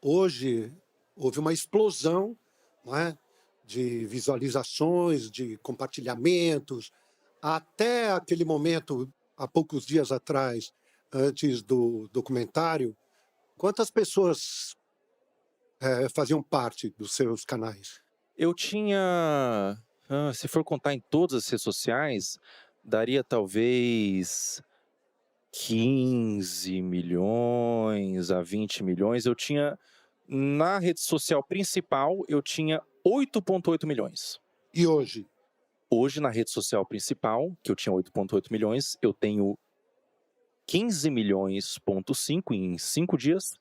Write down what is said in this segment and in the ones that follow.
hoje houve uma explosão, não é, de visualizações, de compartilhamentos, até aquele momento, há poucos dias atrás, antes do documentário, quantas pessoas faziam parte dos seus canais? Eu tinha, se for contar em todas as redes sociais, daria talvez 15 milhões a 20 milhões. Eu tinha, na rede social principal, eu tinha 8,8 milhões. E hoje? Hoje, na rede social principal, que eu tinha 8,8 milhões, eu tenho 15 milhões,5 em 5 dias.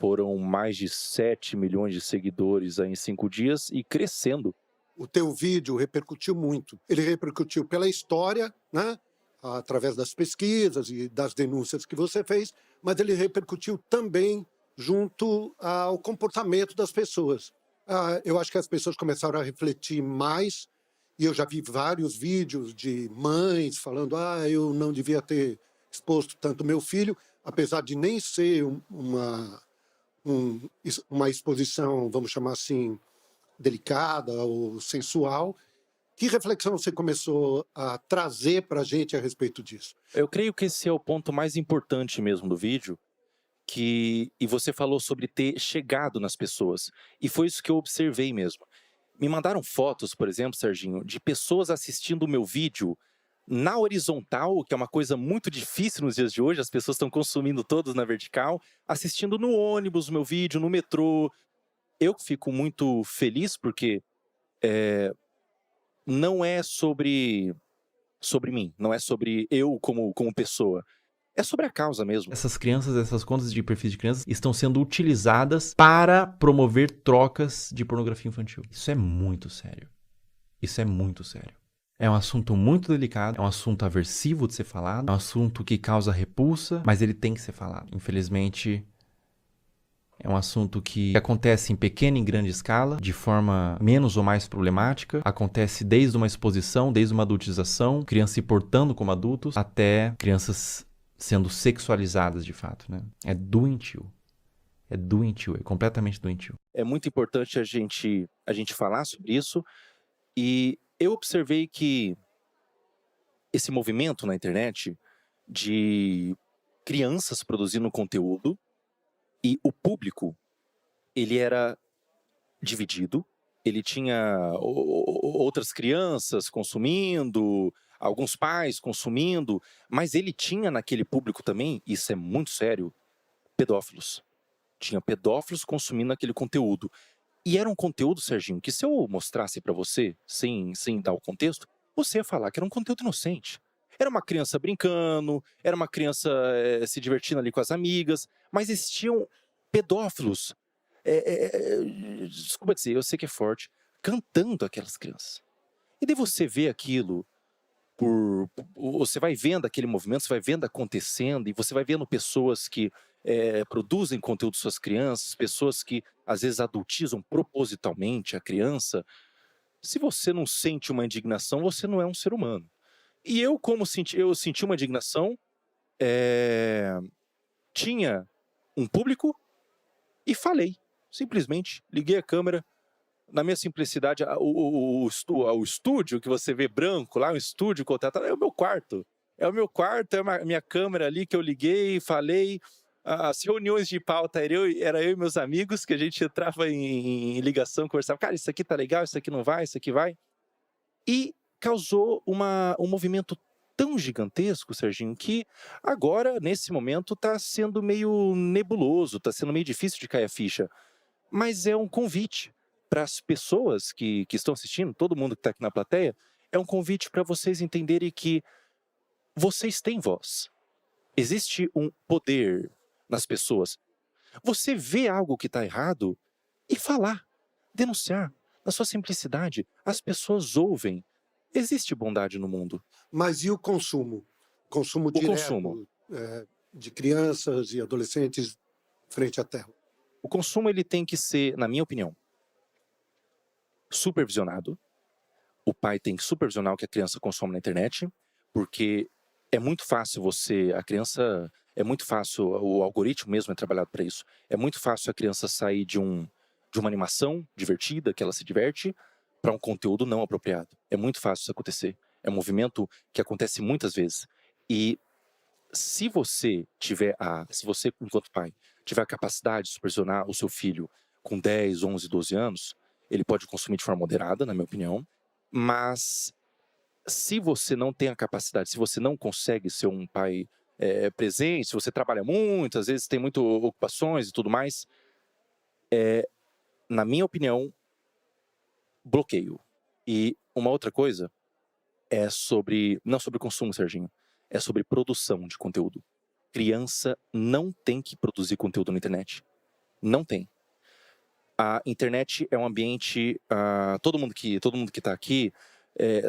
Foram mais de 7 milhões de seguidores aí em 5 dias e crescendo. O teu vídeo repercutiu muito. Ele repercutiu pela história, né? Através das pesquisas e das denúncias que você fez, mas ele repercutiu também junto ao comportamento das pessoas. Eu acho que as pessoas começaram a refletir mais, e eu já vi vários vídeos de mães falando: eu não devia ter exposto tanto meu filho, apesar de nem ser uma exposição, vamos chamar assim, delicada ou sensual. Que reflexão você começou a trazer para a gente a respeito disso? Eu creio que esse é o ponto mais importante mesmo do vídeo, e você falou sobre ter chegado nas pessoas, e foi isso que eu observei mesmo. Me mandaram fotos, por exemplo, Serginho, de pessoas assistindo o meu vídeo na horizontal, que é uma coisa muito difícil nos dias de hoje, as pessoas estão consumindo todos na vertical, assistindo no ônibus o meu vídeo, no metrô. Eu fico muito feliz porque não é sobre mim, não é sobre eu como pessoa. É sobre a causa mesmo. Essas crianças, essas contas de perfis de crianças estão sendo utilizadas para promover trocas de pornografia infantil. Isso é muito sério. Isso é muito sério. É um assunto muito delicado, é um assunto aversivo de ser falado, é um assunto que causa repulsa, mas ele tem que ser falado. Infelizmente, é um assunto que acontece em pequena e em grande escala, de forma menos ou mais problemática. Acontece desde uma exposição, desde uma adultização, crianças se portando como adultos, até crianças sendo sexualizadas de fato, né? É doentio. É doentio, é completamente doentio. É muito importante a gente falar sobre isso, e eu observei que esse movimento na internet de crianças produzindo conteúdo, e o público, ele era dividido, ele tinha outras crianças consumindo, alguns pais consumindo, mas ele tinha naquele público também, isso é muito sério, pedófilos. Tinha pedófilos consumindo aquele conteúdo. E era um conteúdo, Serginho, que se eu mostrasse pra você, sem dar o contexto, você ia falar que era um conteúdo inocente. Era uma criança brincando, era uma criança se divertindo ali com as amigas, mas existiam pedófilos, desculpa dizer, eu sei que é forte, cantando aquelas crianças. E daí você vê aquilo, você vai vendo aquele movimento, você vai vendo acontecendo, e você vai vendo pessoas que produzem conteúdo suas crianças, pessoas que às vezes adultizam propositalmente a criança. Se você não sente uma indignação, você não é um ser humano. E eu senti uma indignação, tinha um público e falei. Simplesmente liguei a câmera, na minha simplicidade, o estúdio que você vê branco lá, o estúdio contratado, é o meu quarto. É o meu quarto, é a minha câmera ali que eu liguei, falei. As reuniões de pauta era eu e meus amigos, que a gente entrava em ligação, conversava, cara, isso aqui tá legal, isso aqui não vai, isso aqui vai. E causou um movimento tão gigantesco, Serginho, que agora, nesse momento, tá sendo meio nebuloso, tá sendo meio difícil de cair a ficha. Mas é um convite para as pessoas que estão assistindo, todo mundo que está aqui na plateia, é um convite para vocês entenderem que vocês têm voz. Existe um poder nas pessoas. Você vê algo que está errado e falar, denunciar, na sua simplicidade. As pessoas ouvem. Existe bondade no mundo. Mas e o consumo? Consumo O consumo. direto de crianças e adolescentes frente à tela. O consumo ele tem que ser, na minha opinião, supervisionado. O pai tem que supervisionar o que a criança consome na internet, porque é muito fácil a criança É muito fácil, o algoritmo mesmo é trabalhado para isso. É muito fácil a criança sair de uma animação divertida, que ela se diverte, para um conteúdo não apropriado. É muito fácil isso acontecer. É um movimento que acontece muitas vezes. E se você enquanto pai, tiver a capacidade de supervisionar o seu filho com 10, 11, 12 anos, ele pode consumir de forma moderada, na minha opinião, mas se você não tem a capacidade, se você não consegue ser um pai presente, se você trabalha muito, às vezes tem muitas ocupações e tudo mais, na minha opinião, bloqueio. E uma outra coisa é não sobre consumo, Serginho, é sobre produção de conteúdo. Criança não tem que produzir conteúdo na internet. Não tem. A internet é um ambiente, todo mundo que está aqui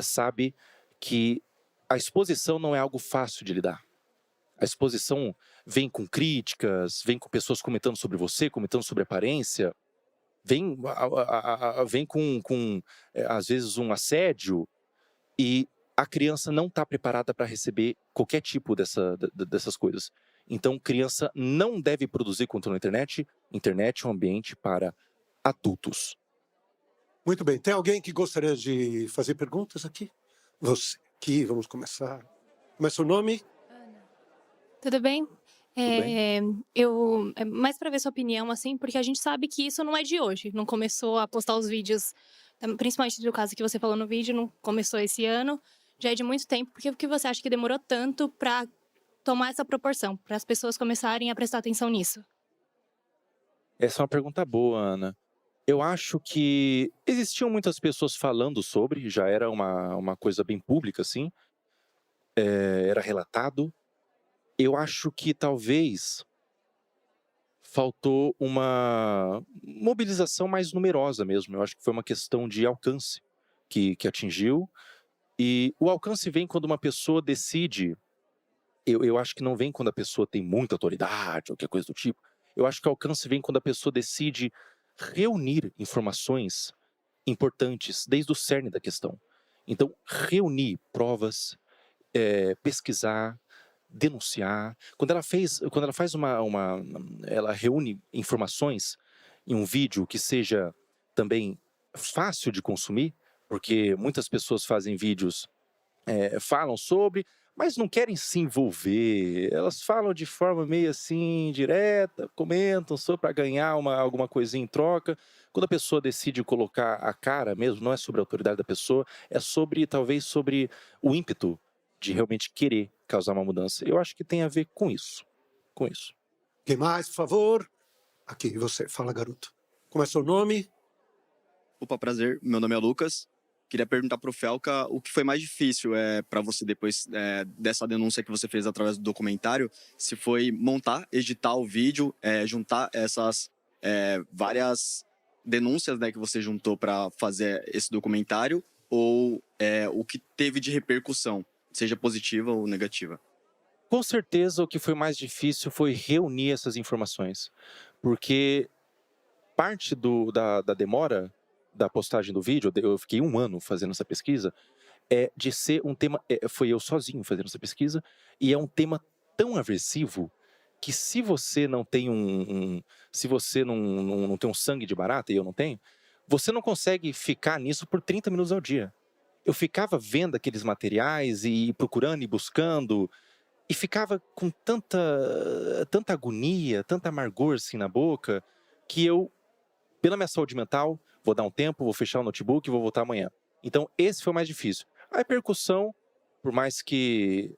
sabe que a exposição não é algo fácil de lidar. A exposição vem com críticas, vem com pessoas comentando sobre você, comentando sobre aparência, vem com às vezes um assédio, e a criança não está preparada para receber qualquer tipo dessas coisas. Então, criança não deve produzir conteúdo na internet. Internet é um ambiente para adultos. Muito bem. Tem alguém que gostaria de fazer perguntas aqui? Você aqui, vamos começar. Começa o nome? Tudo bem? Tudo bem? Mais para ver sua opinião, assim, porque a gente sabe que isso não é de hoje. Não começou a postar os vídeos, principalmente do caso que você falou no vídeo, não começou esse ano, já é de muito tempo. Por que você acha que demorou tanto para tomar essa proporção, para as pessoas começarem a prestar atenção nisso? Essa é uma pergunta boa, Ana. Eu acho que existiam muitas pessoas falando sobre, já era uma coisa bem pública, assim, era relatado. Eu acho que talvez faltou uma mobilização mais numerosa mesmo. Eu acho que foi uma questão de alcance que atingiu. E o alcance vem quando uma pessoa decide. Eu acho que não vem quando a pessoa tem muita autoridade ou qualquer coisa do tipo. Eu acho que o alcance vem quando a pessoa decide reunir informações importantes desde o cerne da questão. Então, reunir provas, pesquisar, denunciar. Quando ela faz ela reúne informações em um vídeo que seja também fácil de consumir, porque muitas pessoas fazem vídeos, falam sobre, mas não querem se envolver. Elas falam de forma meio assim, direta, comentam só para ganhar alguma coisinha em troca. Quando a pessoa decide colocar a cara mesmo, não é sobre a autoridade da pessoa, é talvez sobre o ímpeto de realmente querer causar uma mudança. Eu acho que tem a ver com isso. Com isso. Quem mais, por favor? Aqui, você. Fala, garoto. Começa o nome? Opa, prazer. Meu nome é Lucas. Queria perguntar pro Felca o que foi mais difícil para você depois dessa denúncia que você fez através do documentário, se foi montar, editar o vídeo, juntar essas várias denúncias, né, que você juntou para fazer esse documentário, ou o que teve de repercussão, seja positiva ou negativa. Com certeza o que foi mais difícil foi reunir essas informações, porque parte da demora da postagem do vídeo, eu fiquei 1 ano fazendo essa pesquisa, de ser um tema, foi eu sozinho fazendo essa pesquisa, e é um tema tão aversivo que se você não tem se você não tem um sangue de barata, e eu não tenho, você não consegue ficar nisso por 30 minutos ao dia. Eu ficava vendo aqueles materiais e procurando e buscando, e ficava com tanta agonia, tanta amargor assim na boca, que eu, pela minha saúde mental, vou dar um tempo, vou fechar o notebook e vou voltar amanhã. Então, esse foi o mais difícil. A repercussão, por mais que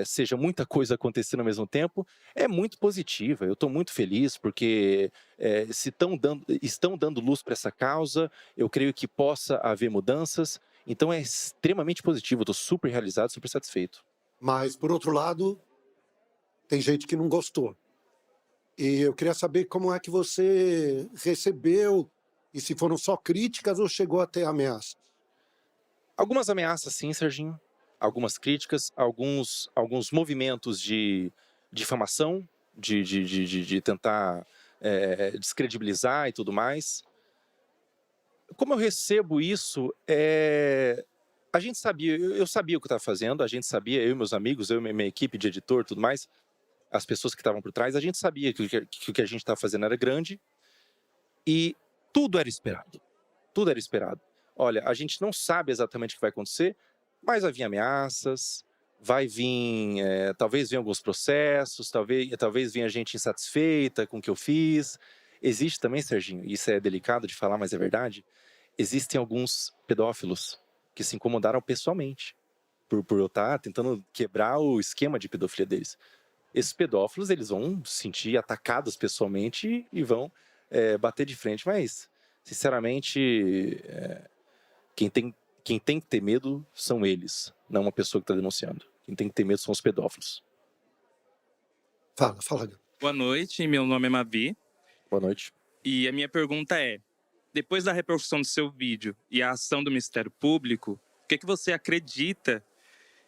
seja muita coisa acontecendo ao mesmo tempo, é muito positiva. Eu estou muito feliz porque se estão dando luz para essa causa, eu creio que possa haver mudanças. Então, é extremamente positivo. Estou super realizado, super satisfeito. Mas, por outro lado, tem gente que não gostou. E eu queria saber como é que você recebeu, e se foram só críticas ou chegou até ameaças? Algumas ameaças, sim, Serginho. Algumas críticas, alguns movimentos de difamação, de tentar descredibilizar e tudo mais. Como eu recebo isso, a gente sabia, eu sabia o que eu estava fazendo, a gente sabia, eu e meus amigos, eu e minha equipe de editor e tudo mais, as pessoas que estavam por trás, a gente sabia que o que a gente estava fazendo era grande e tudo era esperado. Tudo era esperado. Olha, a gente não sabe exatamente o que vai acontecer, mas vai vir ameaças, vai vir, talvez venham alguns processos, talvez venha gente insatisfeita com o que eu fiz. Existe também, Serginho, e isso é delicado de falar, mas é verdade, existem alguns pedófilos que se incomodaram pessoalmente por eu estar tentando quebrar o esquema de pedofilia deles. Esses pedófilos, eles vão se sentir atacados pessoalmente e vão bater de frente, mas, sinceramente, quem tem que ter medo são eles, não uma pessoa que está denunciando. Quem tem que ter medo são os pedófilos. Fala. Boa noite, meu nome é Mavi. Boa noite. E a minha pergunta é, depois da repercussão do seu vídeo e a ação do Ministério Público, o que você acredita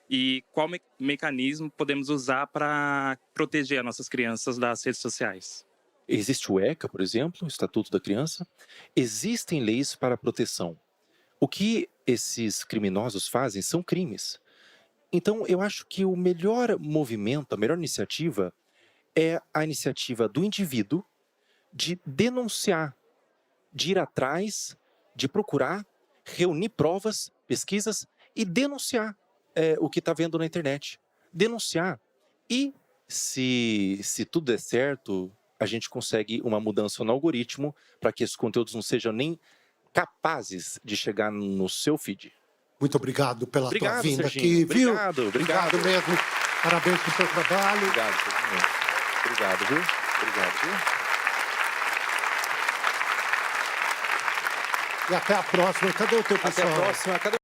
e qual mecanismo podemos usar para proteger as nossas crianças das redes sociais? Existe o ECA, por exemplo, o Estatuto da Criança. Existem leis para proteção. O que esses criminosos fazem são crimes. Então, eu acho que o melhor movimento, a melhor iniciativa é a iniciativa do indivíduo de denunciar, de ir atrás, de procurar, reunir provas, pesquisas e denunciar o que está vendo na internet. Denunciar. E, se tudo der certo, a gente consegue uma mudança no algoritmo para que esses conteúdos não sejam nem capazes de chegar no seu feed. Muito obrigado pela tua vinda Serginho. aqui, viu? Obrigado Mesmo. Parabéns pelo seu trabalho. Obrigado, Serginho. Obrigado, viu? E até a próxima. Cadê o teu pessoal? Até a próxima.